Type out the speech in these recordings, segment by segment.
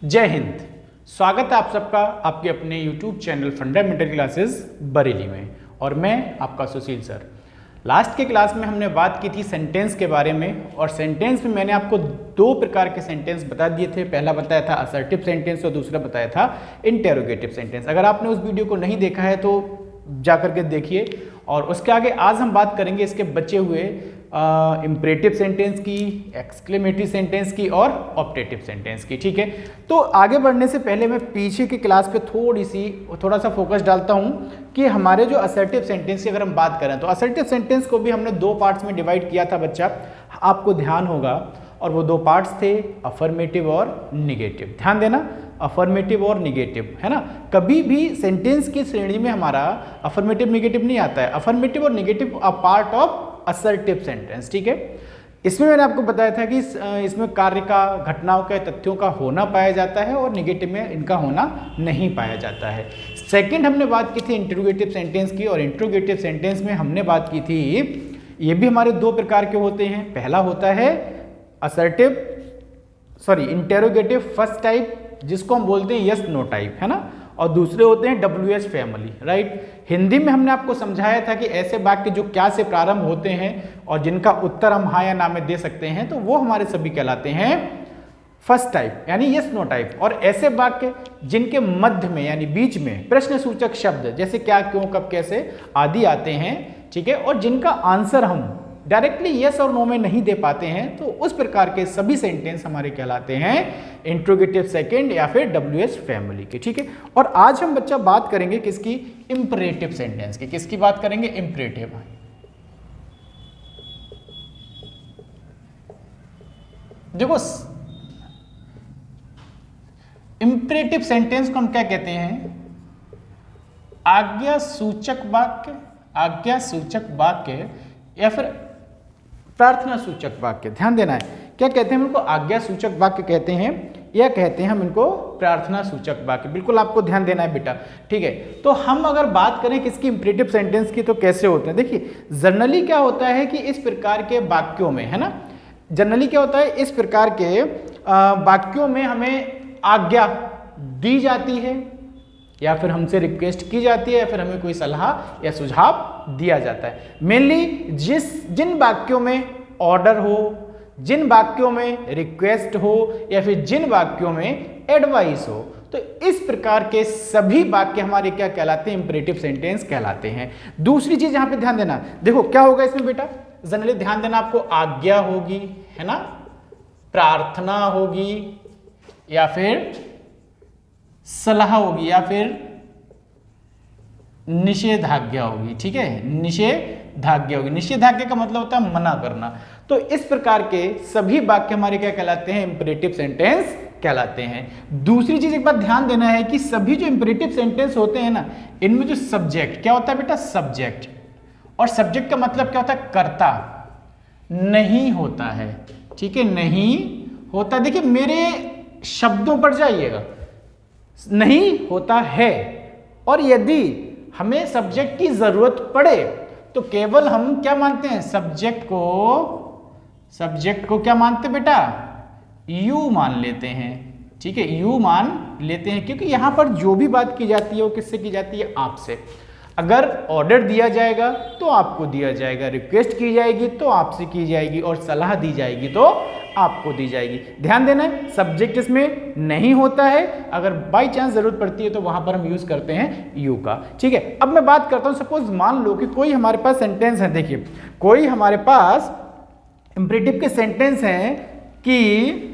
जय हिंद। स्वागत है आप सबका आपके अपने YouTube channel fundamental classes Bareilly में और मैं आपका सुशील सर। लास्ट के क्लास में हमने बात की थी सेंटेंस के बारे में और सेंटेंस में मैंने आपको दो प्रकार के सेंटेंस बता दिए थे। पहला बताया था असर्टिव सेंटेंस और दूसरा बताया था इंटेरोगेटिव सेंटेंस। अगर आपने उस वीडियो को नहीं देखा है तो जा करके देखिए। और उसके आगे आज हम बात करेंगे इसके बचे हुए इम्परेटिव सेंटेंस की, एक्सक्लेमेटरी सेंटेंस की और ऑप्टेटिव सेंटेंस की। ठीक है, तो आगे बढ़ने से पहले मैं पीछे की क्लास पे थोड़ा सा फोकस डालता हूं कि हमारे जो असर्टिव सेंटेंस की अगर हम बात करें तो असर्टिव सेंटेंस को भी हमने दो पार्ट्स में डिवाइड किया था बच्चा, आपको ध्यान होगा। और वो दो पार्ट्स थे अफर्मेटिव और निगेटिव। ध्यान देना, अफर्मेटिव और निगेटिव, है ना। कभी भी सेंटेंस की श्रेणी में हमारा अफर्मेटिव निगेटिव नहीं आता है। अफर्मेटिव और negative are part of assertive sentence. ठीक है, इसमें मैंने आपको बताया था कि इसमें कार्य का, घटनाओं के, तथ्यों का होना पाया जाता है और निगेटिव में इनका होना नहीं पाया जाता है। सेकंड हमने बात की थी इंटरोगेटिव सेंटेंस की, और इंटरोगेटिव सेंटेंस में हमने बात की थी ये भी हमारे दो प्रकार के होते हैं। पहला होता है इंटेरोगेटिव फर्स्ट टाइप, जिसको हम बोलते हैं यस नो टाइप, है ना। और दूसरे होते हैं WH फैमिली, राइट। हिंदी में हमने आपको समझाया था कि ऐसे वाक्य जो क्या से प्रारंभ होते हैं और जिनका उत्तर हम हाँ या ना में दे सकते हैं, तो वो हमारे सभी कहलाते हैं फर्स्ट टाइप यानी यस नो टाइप। और ऐसे वाक्य जिनके मध्य में यानी बीच में प्रश्नसूचक शब्द जैसे क्या, क्यों, कब, कैसे आदि आते हैं, ठीक है, और जिनका आंसर हम डायरेक्टली यस और नो में नहीं दे पाते हैं, तो उस प्रकार के सभी सेंटेंस हमारे कहलाते हैं इंट्रोगेटिव सेकंड या फिर WH फैमिली के। ठीक है, और आज हम बच्चा बात करेंगे किसकी, इंपरेटिव सेंटेंस की। किसकी बात करेंगे, इंपरेटिव। देखो इंपरेटिव सेंटेंस को हम क्या कहते हैं, आज्ञा सूचक वाक्य, आज्ञा सूचक वाक्य या फिर प्रार्थना सूचक वाक्य। ध्यान देना है, क्या कहते हैं हम इनको, आज्ञा सूचक वाक्य कहते हैं या कहते हैं हम इनको प्रार्थना सूचक वाक्य। बिल्कुल आपको ध्यान देना है बेटा। ठीक है, तो हम अगर बात करें किसकी, इंपरेटिव सेंटेंस की, तो कैसे होते हैं। देखिए जनरली क्या होता है कि इस प्रकार के वाक्यों में, है ना, जनरली क्या होता है, इस प्रकार के वाक्यों में हमें आज्ञा दी जाती है या फिर हमसे रिक्वेस्ट की जाती है या फिर हमें कोई सलाह या सुझाव दिया जाता है। मेनली जिन वाक्यों में ऑर्डर हो, जिन वाक्यों में रिक्वेस्ट हो या फिर जिन वाक्यों में एडवाइस हो, तो इस प्रकार के सभी वाक्य हमारे क्या कहलाते हैं, इंपरेटिव सेंटेंस कहलाते हैं। दूसरी चीज यहां पे ध्यान देना, देखो क्या होगा इसमें बेटा, जनरली ध्यान देना, आपको आज्ञा होगी, है ना, प्रार्थना होगी या फिर सलाह होगी या फिर निषेधाज्ञा होगी। ठीक है, निषेधाज्ञा होगी। निषेधाज्ञा का मतलब होता है मना करना। तो इस प्रकार के सभी वाक्य हमारे क्या कहलाते हैं, इंपरेटिव सेंटेंस कहलाते हैं। दूसरी चीज एक बात ध्यान देना है कि सभी जो इंपरेटिव सेंटेंस होते हैं ना, इनमें जो सब्जेक्ट क्या होता है बेटा, सब्जेक्ट, और सब्जेक्ट का मतलब क्या होता है, कर्ता नहीं होता है। ठीक है, नहीं होता। देखिए मेरे शब्दों पर जाइएगा, नहीं होता है, और यदि हमें सब्जेक्ट की जरूरत पड़े तो केवल हम क्या मानते हैं, सब्जेक्ट को क्या मानते हैं बेटा, यू मान लेते हैं। ठीक है, यू मान लेते हैं, क्योंकि यहां पर जो भी बात की जाती है वो किससे की जाती है, आपसे। अगर ऑर्डर दिया जाएगा तो आपको दिया जाएगा, रिक्वेस्ट की जाएगी तो आपसे की जाएगी, और सलाह दी जाएगी तो आपको दी जाएगी। ध्यान देना है, सब्जेक्ट इसमें नहीं होता है, अगर बाई चांस जरूरत पड़ती है तो वहां पर हम यूज करते हैं यू का। ठीक है, अब मैं बात करता हूं, सपोज मान लो कि कोई हमारे पास सेंटेंस है। देखिए कोई हमारे पास इंपरेटिव के सेंटेंस हैं कि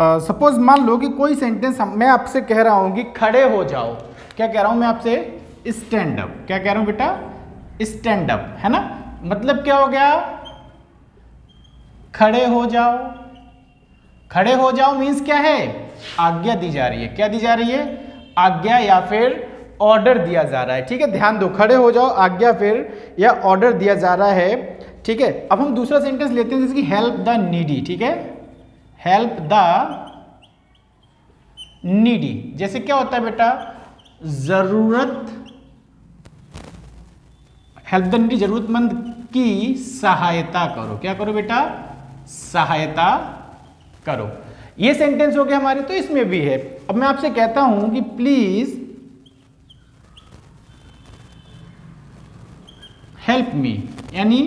सपोज मान लो कि कोई सेंटेंस मैं आपसे कह रहा हूं कि खड़े हो जाओ। क्या कह रहा हूं मैं आपसे, स्टैंड अप। क्या कह रहा हूं बेटा, स्टैंड अप, है ना। मतलब क्या हो गया, खड़े हो जाओ। खड़े हो जाओ मीन्स क्या है, आज्ञा दी जा रही है। क्या दी जा रही है, आज्ञा या फिर ऑर्डर दिया जा रहा है। ठीक है, ध्यान दो, खड़े हो जाओ आज्ञा फिर या ऑर्डर दिया जा रहा है। ठीक है, अब हम दूसरा सेंटेंस लेते हैं जैसे कि हेल्प द नीडी। ठीक है, हेल्प द नीडी, जैसे क्या होता है बेटा, जरूरत, हेल्प द नीडी, जरूरतमंद की सहायता करो। क्या करो बेटा, सहायता करो। ये सेंटेंस हो गया हमारे, तो इसमें भी है। अब मैं आपसे कहता हूं कि प्लीज हेल्प मी, यानी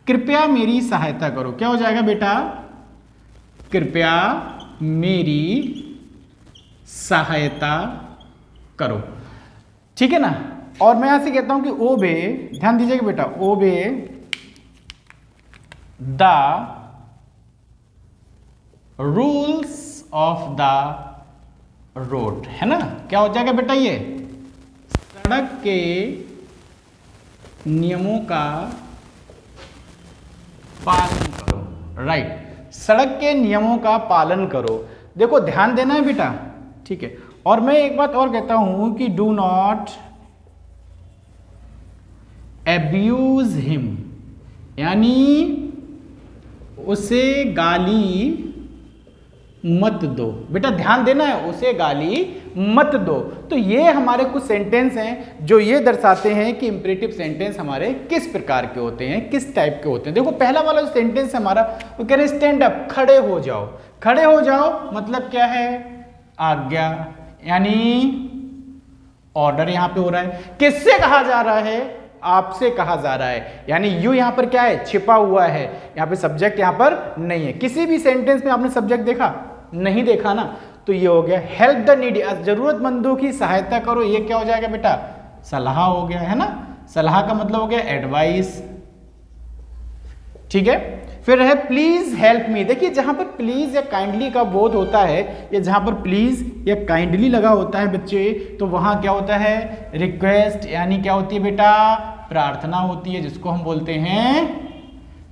कृपया मेरी सहायता करो। क्या हो जाएगा बेटा? कृपया मेरी सहायता करो, ठीक है ना। और मैं यहां से कहता हूं कि ओबे, ध्यान दीजिएगा बेटा, obey the rules of the road, है ना। क्या हो जाएगा बेटा? ये सड़क के नियमों का पालन करो, राइट। सड़क के नियमों का पालन करो। देखो ध्यान देना है बेटा, ठीक है। और मैं एक बात और कहता हूं कि डू नॉट एब्यूज हिम, यानी उसे गाली मत दो। बेटा ध्यान देना है, उसे गाली मत दो। तो ये हमारे कुछ सेंटेंस हैं जो ये दर्शाते हैं कि इंपरेटिव सेंटेंस हमारे किस प्रकार के होते हैं, किस टाइप के होते हैं। देखो पहला वाला जो सेंटेंस है हमारा, वो कह रहे हैं स्टैंड अप, खड़े हो जाओ। खड़े हो जाओ मतलब क्या है? आज्ञा, यानी ऑर्डर यहां पे हो रहा है। किससे कहा जा रहा है? आपसे कहा जा रहा है, यानी यू यहां पर क्या है? छिपा हुआ है। यहां पे सब्जेक्ट यहां पर नहीं है। किसी भी सेंटेंस में आपने सब्जेक्ट देखा? नहीं देखा ना। तो ये हो गया हेल्प द नीडी, जरूरतमंदों की सहायता करो। ये क्या हो जाएगा बेटा? सलाह हो गया, है ना। सलाह का मतलब हो गया एडवाइस, ठीक है। फिर है प्लीज हेल्प मी। देखिए जहां पर प्लीज या काइंडली का बोध होता है, या जहां पर प्लीज या काइंडली लगा होता है बच्चे, तो वहां क्या होता है? रिक्वेस्ट, यानी क्या होती है बेटा? प्रार्थना होती है, जिसको हम बोलते हैं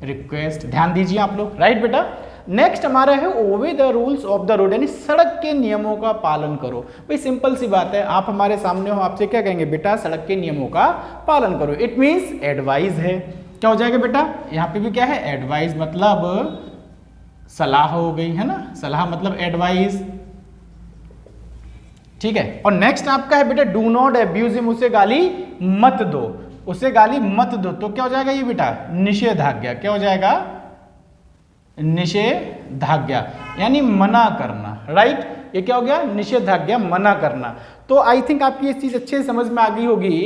रिक्वेस्ट। ध्यान दीजिए आप लोग, राइट बेटा। नेक्स्ट हमारा है obey the rules of the road, यानी सड़क के नियमों का पालन करो। भाई सिंपल सी बात है, आप हमारे सामने हो, आपसे क्या कहेंगे? बेटा सड़क के नियमों का पालन करो। इट मीन्स एडवाइस है। क्या हो जाएगा बेटा? यहां पे भी क्या है? एडवाइस, मतलब सलाह हो गई, है ना। सलाह मतलब एडवाइस, ठीक है। और नेक्स्ट आपका है बेटा डू नॉट एब्यूज हिम, उसे गाली मत दो। उसे गाली मत दो, तो क्या हो जाएगा ये बेटा? निषेधाज्ञा। क्या हो जाएगा? निषेधाज्ञा, यानी मना करना, राइट। ये क्या हो गया? निषेधाज्ञा, मना करना। तो आई थिंक आपकी ये चीज अच्छे से समझ में आ गई होगी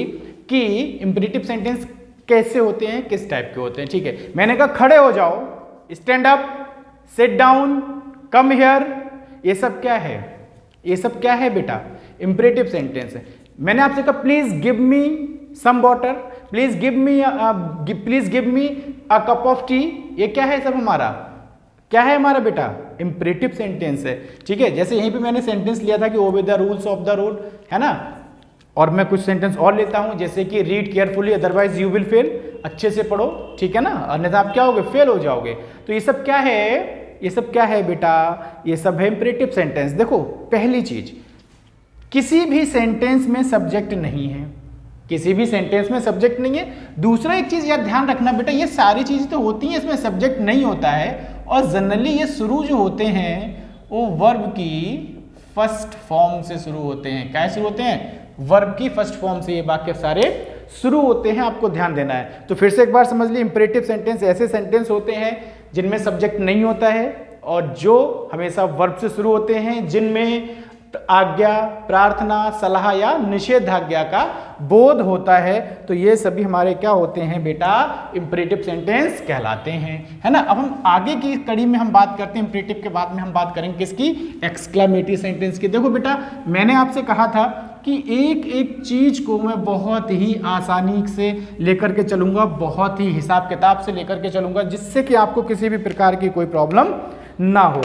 कि इंपेरेटिव सेंटेंस कैसे होते हैं, किस टाइप के होते हैं, ठीक है। मैंने कहा खड़े हो जाओ, stand up, sit down, come here, ये सब क्या है? ये सब क्या है बेटा? इंपेरेटिव सेंटेंस है। मैंने आपसे कहा please give me some water, please give me a cup of tea. ये क्या है? सब हमारा क्या है? हमारा बेटा इंपेरेटिव सेंटेंस है, ठीक है। जैसे यहीं पे मैंने सेंटेंस लिया था कि obey the rules of the road, है ना। और मैं कुछ सेंटेंस और लेता हूं, जैसे कि read carefully otherwise you will fail, अच्छे से पढ़ो, ठीक है ना, अन्यथा आप क्या होगे? फेल हो जाओगे। तो ये सब क्या है? ये सब क्या है बेटा? ये सब है इंपेरेटिव सेंटेंस। देखो पहली चीज, किसी भी सेंटेंस में सब्जेक्ट नहीं है, किसी भी सेंटेंस में सब्जेक्ट नहीं है। दूसरा एक चीज यार ध्यान रखना बेटा, ये सारी चीजें तो होती हैं, इसमें सब्जेक्ट नहीं होता है। और जनरली ये शुरू जो होते हैं वो वर्ब की फर्स्ट फॉर्म से शुरू होते हैं। क्या शुरू होते हैं? वर्ब की फर्स्ट फॉर्म से ये वाक्य सारे शुरू होते हैं, आपको ध्यान देना है। तो फिर से एक बार समझ लीजिए, इंपेरेटिव सेंटेंस ऐसे सेंटेंस होते हैं जिनमें सब्जेक्ट नहीं होता है और जो हमेशा वर्ब से शुरू होते हैं, जिनमें आज्ञा, प्रार्थना, सलाह या निषेधाज्ञा का बोध होता है। तो ये सभी हमारे क्या होते हैं बेटा? इंपेरेटिव सेंटेंस कहलाते हैं, है ना। अब हम आगे की कड़ी में हम बात करते हैं, इंपेरेटिव के बाद में हम बात करेंगे किसकी? एक्सक्लेमेटरी सेंटेंस की। देखो बेटा मैंने आपसे कहा था कि एक एक चीज को मैं बहुत ही आसानी से लेकर के चलूंगा, बहुत ही हिसाब किताब से लेकर के चलूंगा, जिससे कि आपको किसी भी प्रकार की कोई प्रॉब्लम ना हो।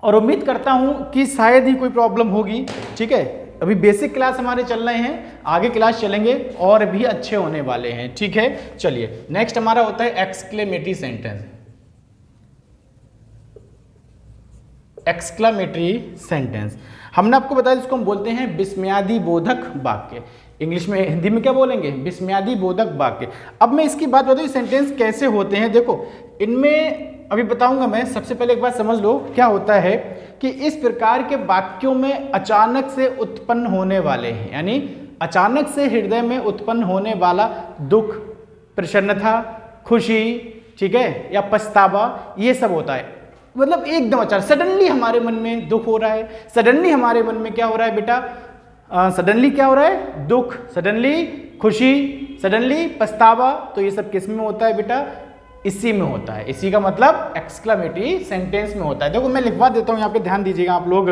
और उम्मीद करता हूं कि शायद ही कोई प्रॉब्लम होगी, ठीक है। अभी बेसिक क्लास हमारे चल रहे हैं, आगे क्लास चलेंगे और भी अच्छे होने वाले हैं, ठीक है। चलिए नेक्स्ट हमारा होता है एक्सक्लेमेटरी सेंटेंस। एक्सक्लेमेटरी सेंटेंस हमने आपको बताया, जिसको हम बोलते हैं विस्मयादि बोधक वाक्य। इंग्लिश में, हिंदी में क्या बोलेंगे? विस्मयादि बोधक वाक्य। अब मैं इसकी बात बताऊं सेंटेंस कैसे होते हैं। देखो इनमें अभी बताऊंगा मैं, सबसे पहले एक बात समझ लो क्या होता है कि इस प्रकार के वाक्यों में अचानक से उत्पन्न होने वाले हैं, यानी अचानक से हृदय में उत्पन्न होने वाला दुख, प्रसन्नता, खुशी, ठीक है, या पछतावा, ये सब होता है। मतलब एकदम अचानक सडनली हमारे मन में दुख हो रहा है, सडनली हमारे मन में क्या हो रहा है बेटा, सडनली क्या हो रहा है, दुख, सडनली खुशी, सडनली पछतावा। तो ये सब किस में होता है बेटा, इसी में होता है। इसी का मतलब एक्सक्लेमेटरी सेंटेंस में होता है। देखो मैं लिखवा देता हूं, यहाँ पे ध्यान दीजिएगा आप लोग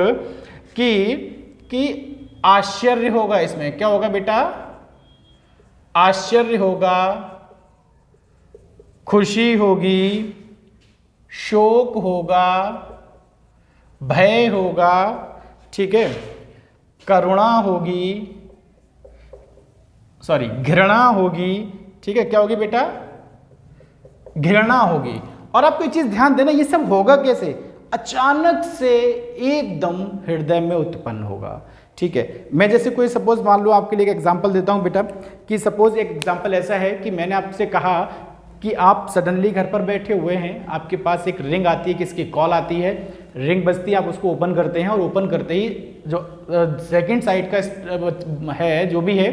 कि आश्चर्य होगा, इसमें क्या होगा बेटा, आश्चर्य होगा, खुशी होगी, शोक होगा, भय होगा, ठीक है, करुणा होगी, सॉरी घृणा होगी, ठीक है, क्या होगी बेटा, घृणा होगी। और आपको एक चीज ध्यान देना, ये सब होगा कैसे, अचानक से एकदम हृदय में उत्पन्न होगा, ठीक है। मैं जैसे कोई सपोज मान लो आपके लिए एक एग्जांपल देता हूं बेटा, कि सपोज एक एग्जांपल ऐसा है कि मैंने आपसे कहा कि आप सडनली घर पर बैठे हुए हैं, आपके पास एक रिंग आती है, किसकी कॉल आती है, रिंग बजती है, आप उसको ओपन करते हैं और ओपन करते ही जो सेकंड साइड का है जो भी है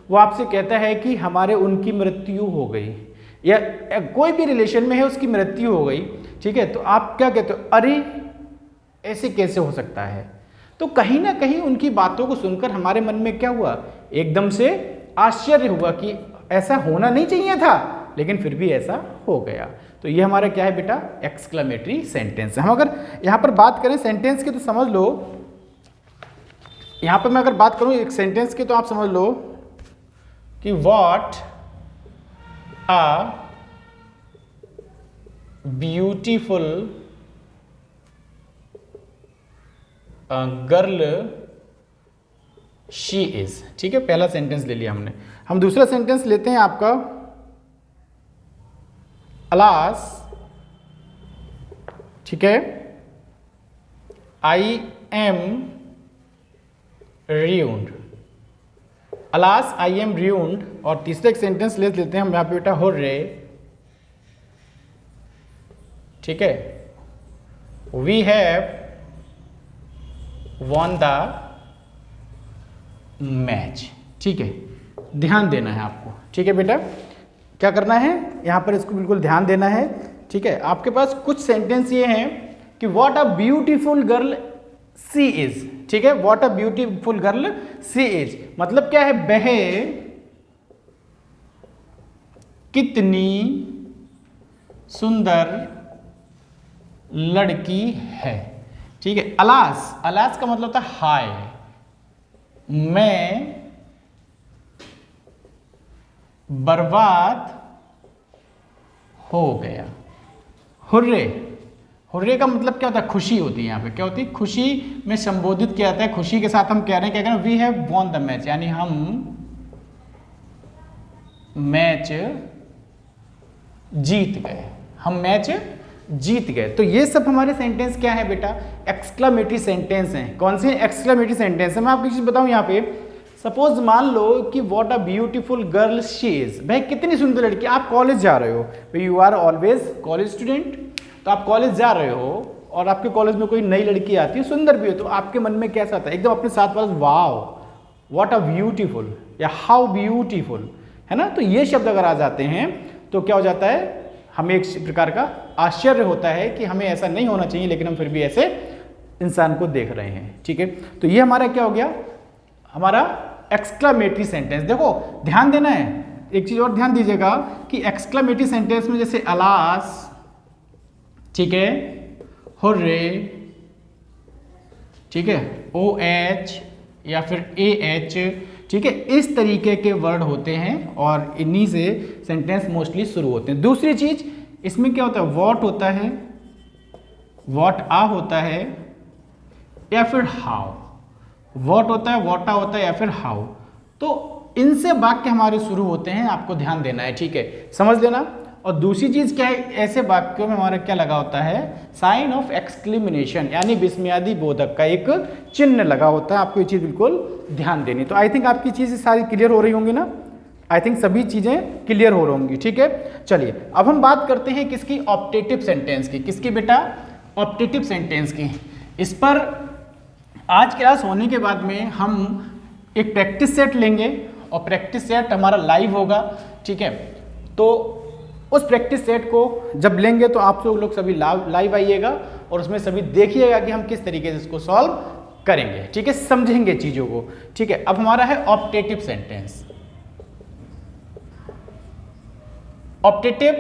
वो आपसे कहता है कि हमारे उनकी मृत्यु हो गई, या कोई भी रिलेशन में है उसकी मृत्यु हो गई, ठीक है। तो आप क्या कहते हो, अरे ऐसे कैसे हो सकता है। तो कहीं ना कहीं उनकी बातों को सुनकर हमारे मन में क्या हुआ, एकदम से आश्चर्य हुआ कि ऐसा होना नहीं चाहिए था, लेकिन फिर भी ऐसा हो गया। तो ये हमारा क्या है बेटा, एक्सक्लेमेटरी सेंटेंस है। हम अगर यहाँ पर बात करें सेंटेंस की तो समझ लो, यहाँ पर मैं अगर बात करूँ एक सेंटेंस की तो आप समझ लो कि what a beautiful girl she is, ठीक है, पहला सेंटेंस ले लिया हमने। हम दूसरा सेंटेंस लेते हैं आपका, अलास, ठीक है, I am ruined, alas I am ruined। और तीसरा एक सेंटेंस ले लेते हैं हम यहाँ पे बेटा, हुर्रे, ठीक है, we have won the match, ठीक है, ध्यान देना है आपको, ठीक है बेटा, क्या करना है यहाँ पर, इसको बिल्कुल ध्यान देना है, ठीक है। आपके पास कुछ सेंटेंस ये हैं कि what a beautiful girl she is, ठीक है, what a beautiful girl she is मतलब क्या है, वह कितनी सुंदर लड़की है, ठीक है। अलास, अलास का मतलब होता है हाय, मैं बर्बाद हो गया। हुर्रे, हुर्रे का मतलब क्या होता है, खुशी होती है। यहाँ पे क्या होती है, खुशी में संबोधित किया जाता है। खुशी के साथ हम कह रहे हैं, क्या कह रहे हैं, we have won the match, यानी हम मैच जीत गए, हम मैच जीत गए। तो ये सब हमारे सेंटेंस क्या है बेटा, एक्सक्लेमेटरी सेंटेंस हैं। कौन से एक्सक्लेमेटरी सेंटेंस है, मैं आपको एक चीज बताऊं यहाँ पे, सपोज मान लो कि what a beautiful girl she is, भाई कितनी सुंदर लड़की। आप कॉलेज जा रहे हो, you are always college student, तो आप कॉलेज जा रहे हो और आपके कॉलेज में कोई नई लड़की आती है, सुंदर भी हो, तो आपके मन में कैसा आता है, एकदम अपने साथ वाला वाओ व्हाट अ ब्यूटीफुल या हाउ ब्यूटीफुल, है ना। तो ये शब्द अगर आ जाते हैं तो क्या हो जाता है, हमें एक प्रकार का आश्चर्य होता है कि हमें ऐसा नहीं होना चाहिए, लेकिन हम फिर भी ऐसे इंसान को देख रहे हैं, ठीक है। तो ये हमारा क्या हो गया, हमारा एक्सक्लेमेटरी सेंटेंस। देखो ध्यान देना है, एक चीज और ध्यान दीजिएगा कि एक्सक्लेमेटरी सेंटेंस में जैसे अलास, ठीक है, हुर्रे, ठीक है, ओ एच या फिर ए एच, ठीक है, इस तरीके के वर्ड होते हैं और इन्हीं से सेंटेंस मोस्टली शुरू होते हैं। दूसरी चीज इसमें क्या होता है, व्हाट होता है, व्हाट आ होता है या फिर हाउ, व्हाट होता है, व्हाट आ होता है या फिर हाउ। तो इनसे वाक्य हमारे शुरू होते हैं, आपको ध्यान देना है, ठीक है, समझ लेना। और दूसरी चीज क्या है, ऐसे वाक्यों में हमारा क्या लगा होता है, साइन ऑफ एक्सक्लेमेशन, यानी विस्मयादि बोधक का एक चिन्ह लगा होता है। आपको ये चीज बिल्कुल ध्यान देनी। तो आई थिंक आपकी चीजें सारी क्लियर हो रही होंगी ना, आई थिंक सभी चीजें क्लियर हो रही होंगी, ठीक है। चलिए अब हम बात करते हैं किसकी, ऑप्टेटिव सेंटेंस की। किसकी बेटा, ऑप्टेटिव सेंटेंस की। इस पर आज क्लास होने के बाद में हम एक प्रैक्टिस सेट लेंगे और प्रैक्टिस सेट हमारा लाइव होगा, ठीक है। तो उस प्रैक्टिस सेट को जब लेंगे तो आप लोग सभी लाइव आइएगा और उसमें सभी देखिएगा कि हम किस तरीके से इसको सॉल्व करेंगे, ठीक है, समझेंगे चीजों को, ठीक है। अब हमारा है ऑप्टेटिव सेंटेंस। ऑप्टेटिव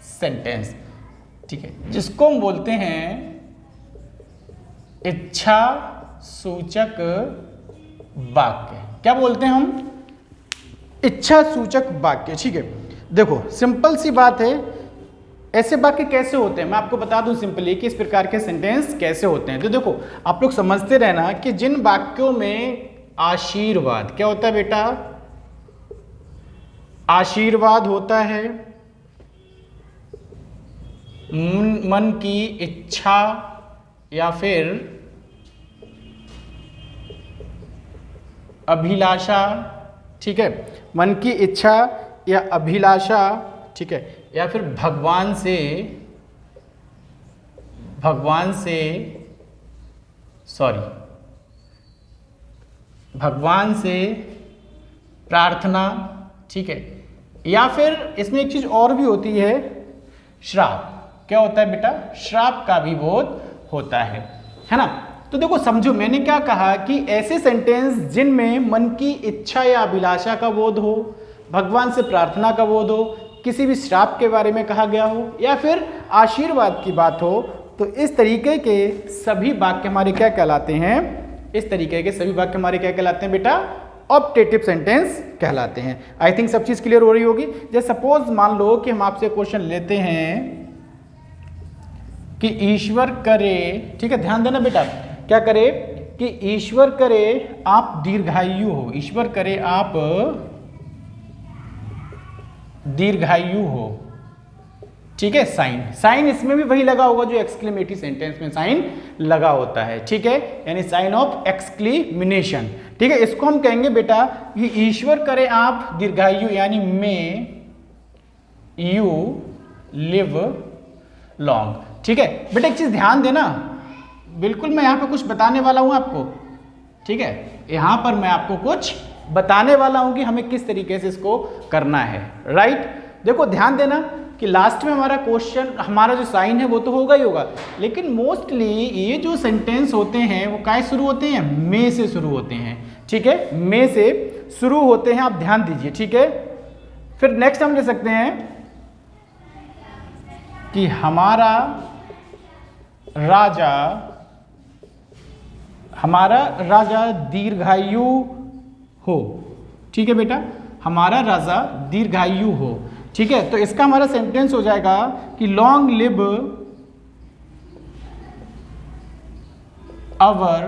सेंटेंस, ठीक है, जिसको हम बोलते हैं इच्छा सूचक वाक्य। क्या बोलते हैं हम? इच्छा सूचक वाक्य, ठीक है। देखो सिंपल सी बात है, ऐसे वाक्य कैसे होते हैं मैं आपको बता दूं सिंपली कि इस प्रकार के सेंटेंस कैसे होते हैं। तो देखो आप लोग समझते रहना कि जिन वाक्यों में आशीर्वाद, क्या होता है बेटा? आशीर्वाद होता है, मन की इच्छा या फिर अभिलाषा, ठीक है, मन की इच्छा या अभिलाषा, ठीक है, या फिर भगवान से प्रार्थना, ठीक है, या फिर इसमें एक चीज और भी होती है, श्राप। क्या होता है बेटा? श्राप का भी बोध होता है ना। तो देखो समझो मैंने क्या कहा कि ऐसे सेंटेंस जिनमें मन की इच्छा या अभिलाषा का बोध हो, भगवान से प्रार्थना का बोध हो, किसी भी श्राप के बारे में कहा गया हो या फिर आशीर्वाद की बात हो, तो इस तरीके के सभी वाक्य हमारे क्या कहलाते हैं? इस तरीके के सभी वाक्य हमारे क्या कहलाते हैं बेटा? ऑप्टेटिव सेंटेंस कहलाते हैं। आई थिंक सब चीज क्लियर हो रही होगी। जैसे सपोज मान लो कि हम आपसे क्वेश्चन लेते हैं कि ईश्वर करे, ठीक है, ध्यान देना बेटा, क्या करे कि ईश्वर करे आप दीर्घायु हो, ईश्वर करे आप दीर्घायु हो, ठीक है। साइन इसमें भी वही लगा होगा जो एक्सक्लेमेटरी सेंटेंस में साइन लगा होता है, ठीक है, यानी साइन ऑफ एक्सक्लेमेशन, ठीक है। इसको हम कहेंगे बेटा कि ईश्वर करे आप दीर्घायु, यानी मे यू लिव लॉन्ग, ठीक है। बेटा एक चीज ध्यान देना, बिल्कुल मैं यहां पे कुछ बताने वाला हूं आपको, ठीक है, यहां पर मैं आपको कुछ बताने वाला हूं कि हमें किस तरीके से इसको करना है, राइट। देखो ध्यान देना कि लास्ट में हमारा क्वेश्चन, हमारा जो साइन है वो तो होगा ही होगा, लेकिन मोस्टली ये जो सेंटेंस होते हैं वो काय शुरू होते हैं? मे से शुरू होते हैं, ठीक है, मे से शुरू होते हैं, आप ध्यान दीजिए, ठीक है। फिर नेक्स्ट हम ले सकते हैं कि हमारा राजा दीर्घायु हो, ठीक है बेटा, हमारा राजा दीर्घायु हो, ठीक है। तो इसका हमारा सेंटेंस हो जाएगा कि long live our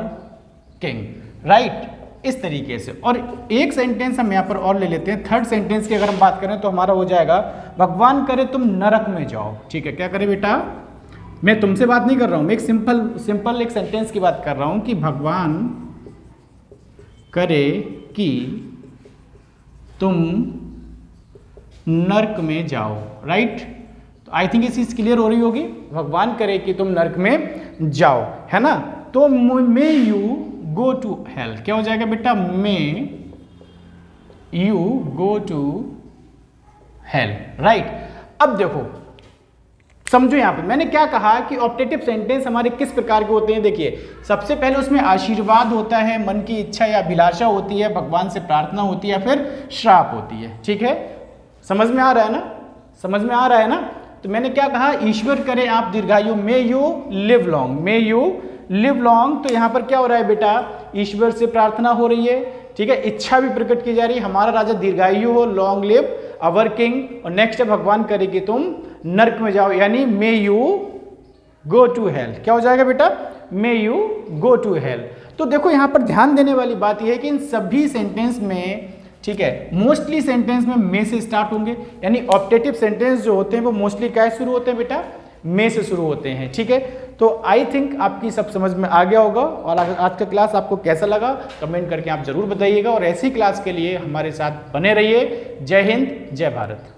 king, right, इस तरीके से। और एक सेंटेंस हम यहां पर और ले लेते हैं, थर्ड सेंटेंस की अगर हम बात करें तो हमारा हो जाएगा भगवान करे तुम नरक में जाओ, ठीक है। क्या करे बेटा? मैं तुमसे बात नहीं कर रहा हूं, मैं एक सिंपल एक सेंटेंस की बात कर रहा हूं कि भगवान करे कि तुम नरक में जाओ, राइट। तो आई थिंक ये चीज क्लियर हो रही होगी, भगवान करे कि तुम नरक में जाओ, है ना। तो may you go to hell, क्या हो जाएगा बेटा? May you go to hell, right. अब देखो समझो यहां पे मैंने क्या कहा कि ऑप्टेटिव सेंटेंस हमारे किस प्रकार के होते हैं। देखिए सबसे पहले उसमें आशीर्वाद होता है, मन की इच्छा या अभिलाषा होती है, भगवान से प्रार्थना होती है, फिर श्राप होती है, ठीक है। समझ में आ रहा है ना? समझ में आ रहा है ना? तो मैंने क्या कहा? ईश्वर करे आप दीर्घायु, may you live long, may you live long. तो यहां पर क्या हो रहा है बेटा? ईश्वर से प्रार्थना हो रही है, ठीक है, इच्छा भी प्रकट की जा रही है, हमारा राजा दीर्घायु हो, लॉन्ग लिव अवर किंग। और नेक्स्ट है भगवान करे कि तुम नरक में जाओ, यानी may you go to hell. क्या हो जाएगा बेटा? May you go to hell. तो देखो यहां पर ध्यान देने वाली बात यह है कि इन सभी सेंटेंस में, ठीक है, मोस्टली सेंटेंस में मे से स्टार्ट होंगे, यानी ऑप्टेटिव सेंटेंस जो होते हैं वो मोस्टली क्या शुरू होते हैं बेटा? मे से शुरू होते हैं, ठीक है। तो आई थिंक आपकी सब समझ में आ गया होगा। और आज का क्लास आपको कैसा लगा कमेंट करके आप जरूर बताइएगा, और ऐसी क्लास के लिए हमारे साथ बने रहिए। जय हिंद, जय भारत।